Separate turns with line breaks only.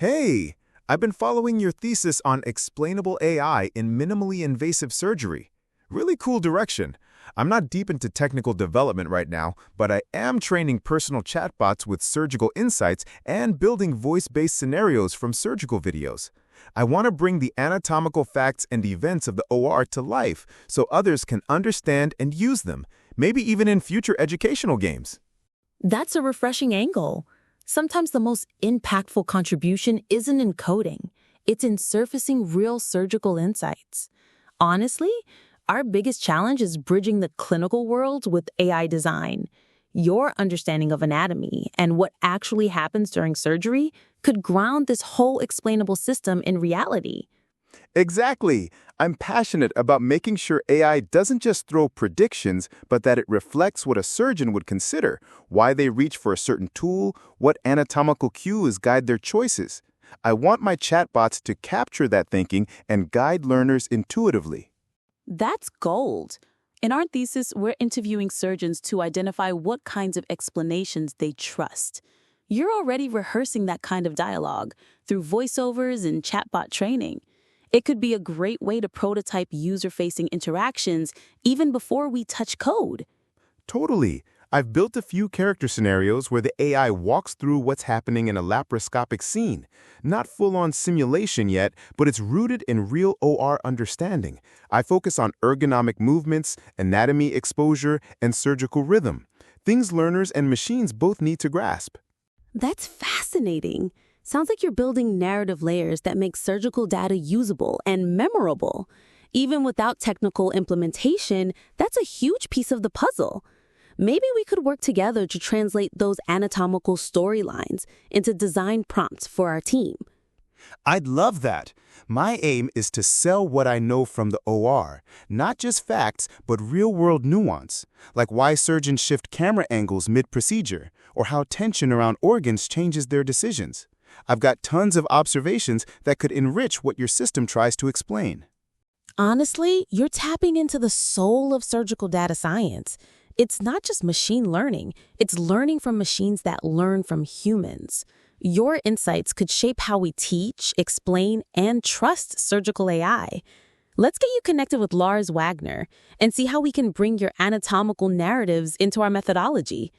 Hey, I've been following your thesis on explainable AI in minimally invasive surgery. Really cool direction. I'm not deep into technical development right now, but I am training personal chatbots with surgical insights and building voice-based scenarios from surgical videos. I want to bring the anatomical facts and events of the OR to life so others can understand and use them, maybe even in future educational games.
That's a refreshing angle. Sometimes the most impactful contribution isn't in coding, it's in surfacing real surgical insights. Honestly, our biggest challenge is bridging the clinical world with AI design. Your understanding of anatomy and what actually happens during surgery could ground this whole explainable system in reality.
Exactly. I'm passionate about making sure AI doesn't just throw predictions, but that it reflects what a surgeon would consider, why they reach for a certain tool, what anatomical cues guide their choices. I want my chatbots to capture that thinking and guide learners intuitively.
That's gold. In our thesis, we're interviewing surgeons to identify what kinds of explanations they trust. You're already rehearsing that kind of dialogue through voiceovers and chatbot training. It could be a great way to prototype user-facing interactions even before we touch code.
Totally. I've built a few character scenarios where the AI walks through what's happening in a laparoscopic scene. Not full-on simulation yet, but it's rooted in real OR understanding. I focus on ergonomic movements, anatomy exposure, and surgical rhythm. Things learners and machines both need to grasp.
That's fascinating. Sounds like you're building narrative layers that make surgical data usable and memorable. Even without technical implementation, that's a huge piece of the puzzle. Maybe we could work together to translate those anatomical storylines into design prompts for our team.
I'd love that. My aim is to sell what I know from the OR, not just facts, but real-world nuance, like why surgeons shift camera angles mid-procedure, or how tension around organs changes their decisions. I've got tons of observations that could enrich what your system tries to explain.
Honestly, you're tapping into the soul of surgical data science. It's not just machine learning, it's learning from machines that learn from humans. Your insights could shape how we teach, explain, and trust surgical AI. Let's get you connected with Lars Wagner and see how we can bring your anatomical narratives into our methodology.